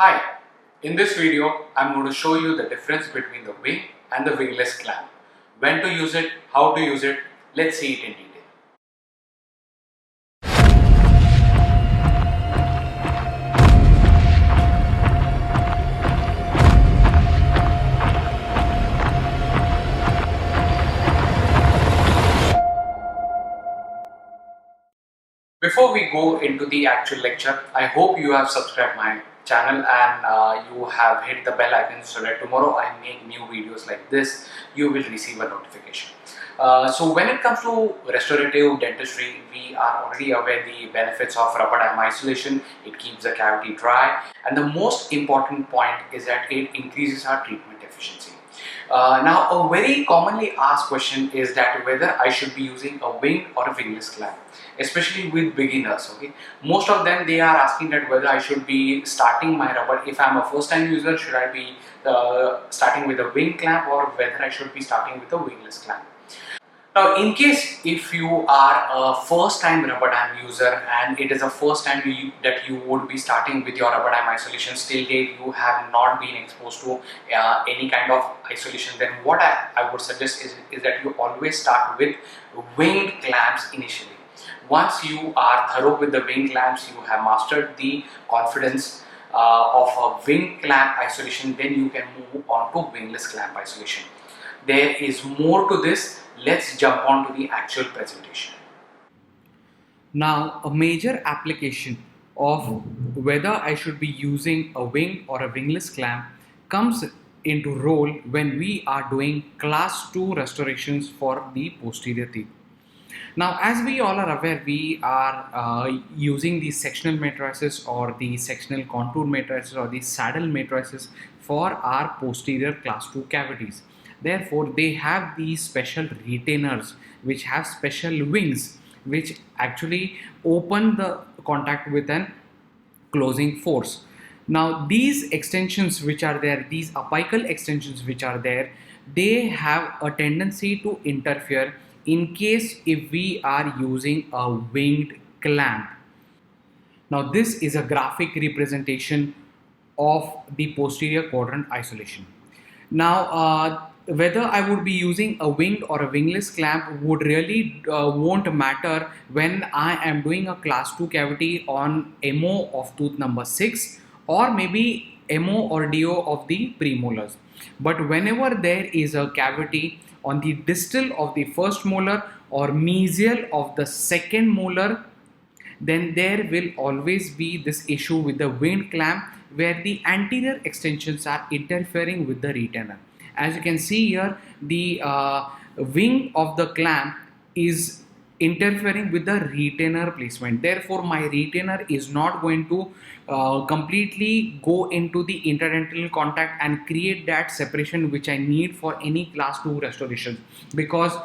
Hi, in this video I'm going to show you the difference between the wing and the wingless clamp. When to use it, how to use it, let's see it in detail. Before we go into the actual lecture, I hope you have subscribed my channel and you have hit the bell icon so that tomorrow I make new videos like this, you will receive a notification. So when it comes to restorative dentistry, we are already aware the benefits of rubber dam isolation. It keeps the cavity dry, and the most important point is that it increases our treatment efficiency. Now, a very commonly asked question is that whether I should be using a winged or a wingless clamp, especially with beginners. Okay, most of them they are asking that whether I should be starting my rubber. If I'm a first-time user, should I be starting with a wing clamp or whether I should be starting with a wingless clamp? Now, in case if you are a first-time rubber dam user and it is the first time that you would be starting with your rubber dam isolation, still date you have not been exposed to any kind of isolation, then what I would suggest is that you always start with winged clamps initially. Once you are thorough with the wing clamps, you have mastered the confidence of a wing clamp isolation, then you can move on to wingless clamp isolation. There is more to this. Let's jump on to the actual presentation. Now, a major application of whether I should be using a wing or a wingless clamp comes into role when we are doing class 2 restorations for the posterior teeth. Now, as we all are aware, we are using the sectional matrices or the sectional contour matrices or the saddle matrices for our posterior class 2 cavities. Therefore, they have these special retainers which have special wings which actually open the contact with an closing force. Now, these extensions which are there, these apical extensions which are there, they have a tendency to interfere in case if we are using a winged clamp. Now, this is a graphic representation of the posterior quadrant isolation. Now, whether I would be using a winged or a wingless clamp would really won't matter when I am doing a class 2 cavity on MO of tooth number 6 or maybe MO or DO of the premolars. But whenever there is a cavity on the distal of the first molar or mesial of the second molar, then there will always be this issue with the winged clamp where the anterior extensions are interfering with the retainer. As you can see here, the wing of the clamp is interfering with the retainer placement. Therefore, my retainer is not going to completely go into the interdental contact and create that separation which I need for any class 2 restoration, because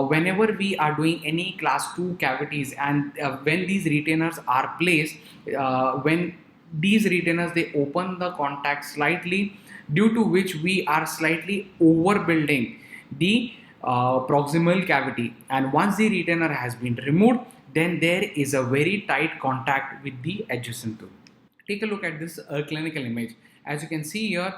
whenever we are doing any class 2 cavities and when these retainers are placed, when these retainers they open the contact slightly, due to which we are slightly overbuilding the proximal cavity, and once the retainer has been removed, then there is a very tight contact with the adjacent tooth. Take a look at this clinical image. As you can see here,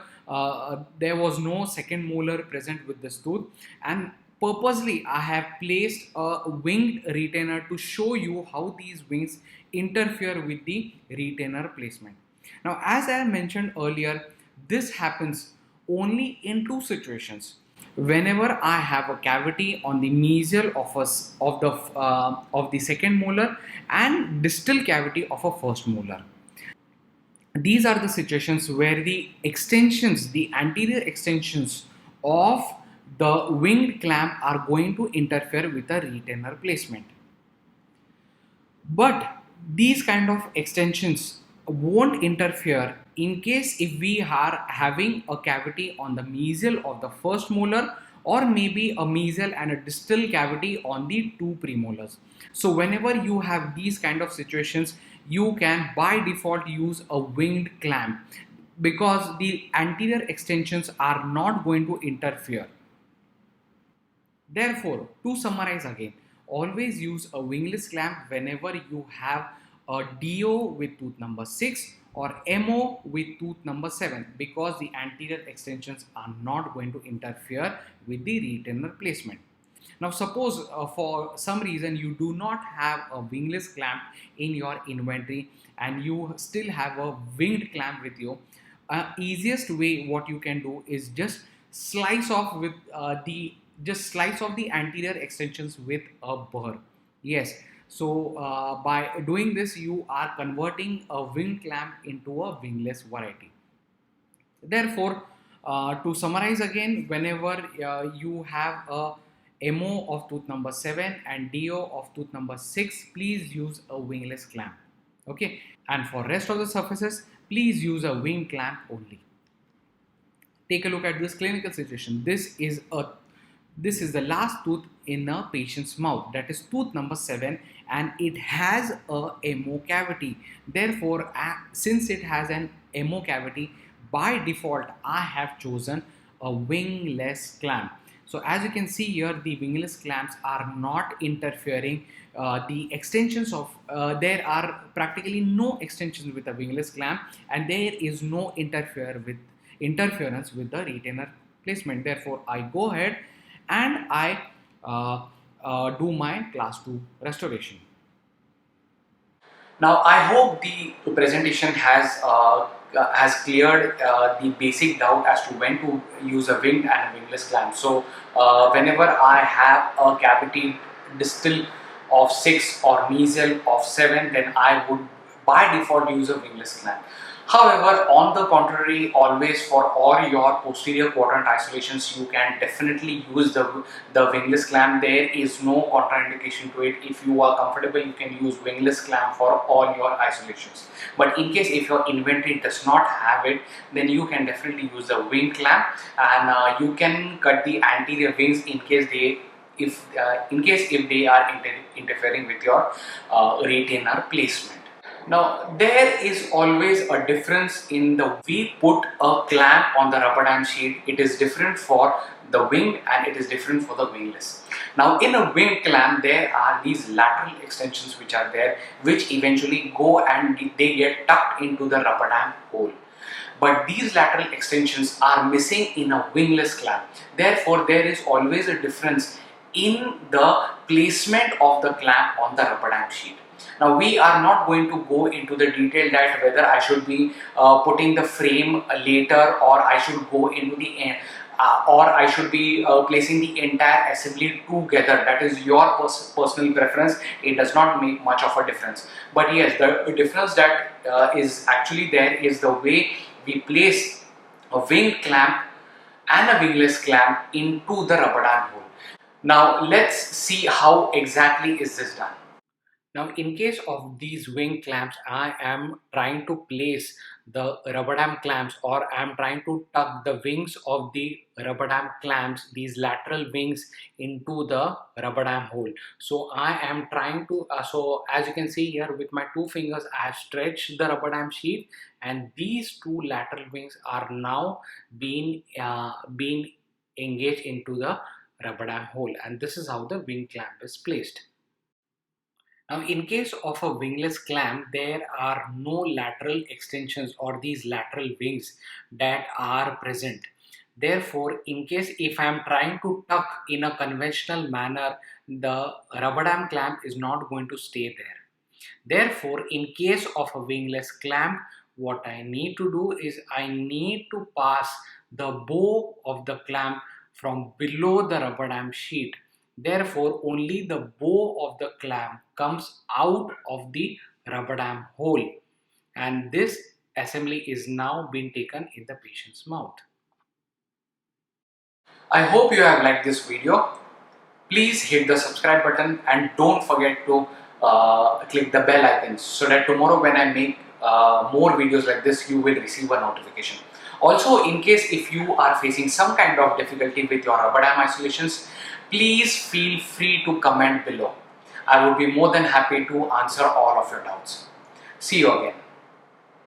there was no second molar present with this tooth, and purposely I have placed a winged retainer to show you how these wings interfere with the retainer placement. Now, as I mentioned earlier, this happens only in two situations: whenever I have a cavity on the mesial of the second molar and distal cavity of a first molar. These are the situations where the extensions, the anterior extensions of the winged clamp are going to interfere with the retainer placement. But these kind of extensions won't interfere in case if we are having a cavity on the mesial of the first molar or maybe a mesial and a distal cavity on the two premolars. So whenever you have these kind of situations, you can by default use a winged clamp because the anterior extensions are not going to interfere. Therefore, to summarize again, always use a wingless clamp whenever you have a DO with tooth number 6 or MO with tooth number 7, because the anterior extensions are not going to interfere with the retainer placement. Now suppose for some reason you do not have a wingless clamp in your inventory and you still have a winged clamp with you. Easiest way what you can do is just slice off with slice off the anterior extensions with a burr. Yes, so by doing this you are converting a wing clamp into a wingless variety. Therefore, to summarize again, whenever you have a MO of tooth number 7 and DO of tooth number 6, please use a wingless clamp. Okay, and for rest of the surfaces, please use a wing clamp only. Take a look at this clinical situation. This is the last tooth in a patient's mouth, that is tooth number 7, and it has a MO cavity. Therefore, since it has an MO cavity, by default I have chosen a wingless clamp. So as you can see here, the wingless clamps are not interfering. The extensions of there are practically no extensions with a wingless clamp, and there is no interference with the retainer placement. Therefore, I go ahead and I do my class 2 restoration. Now, I hope the presentation has cleared the basic doubt as to when to use a winged and a wingless clamp. So, whenever I have a cavity distal of 6 or mesial of 7, then I would by default use a wingless clamp. However, on the contrary, always for all your posterior quadrant isolations, you can definitely use the wingless clamp. There is no contraindication to it. If you are comfortable, you can use wingless clamp for all your isolations. But in case if your inventory does not have it, then you can definitely use the wing clamp, and you can cut the anterior wings in case if they are interfering with your retainer placement. Now, there is always a difference in the we put a clamp on the rubber dam sheet. It is different for the winged and it is different for the wingless. Now, in a winged clamp, there are these lateral extensions which are there, which eventually go and they get tucked into the rubber dam hole. But these lateral extensions are missing in a wingless clamp. Therefore, there is always a difference in the placement of the clamp on the rubber dam sheet. Now, we are not going to go into the detail that whether I should be putting the frame later, or I should go into the or I should be placing the entire assembly together. That is your personal preference. It does not make much of a difference. But yes, the difference that is actually there is the way we place a wing clamp and a wingless clamp into the rubber dam hole. Now, let's see how exactly is this done. Now, in case of these wing clamps, I am trying to place the rubber dam clamps, or I am trying to tuck the wings of the rubber dam clamps, these lateral wings, into the rubber dam hole. So I am trying to, so as you can see here with my 2 fingers, I have stretched the rubber dam sheet, and these 2 lateral wings are now being engaged into the rubber dam hole, and this is how the wing clamp is placed. Now, in case of a wingless clamp, there are no lateral extensions or these lateral wings that are present. Therefore, in case if I am trying to tuck in a conventional manner, the rubber dam clamp is not going to stay there. Therefore, in case of a wingless clamp, what I need to do is I need to pass the bow of the clamp from below the rubber dam sheet. Therefore, only the bow of the clamp comes out of the rubber dam hole, and this assembly is now being taken in the patient's mouth. I hope you have liked this video. Please hit the subscribe button and don't forget to click the bell icon so that tomorrow when I make more videos like this, you will receive a notification. Also, in case if you are facing some kind of difficulty with your rubber dam isolations, please feel free to comment below. I would be more than happy to answer all of your doubts. See you again.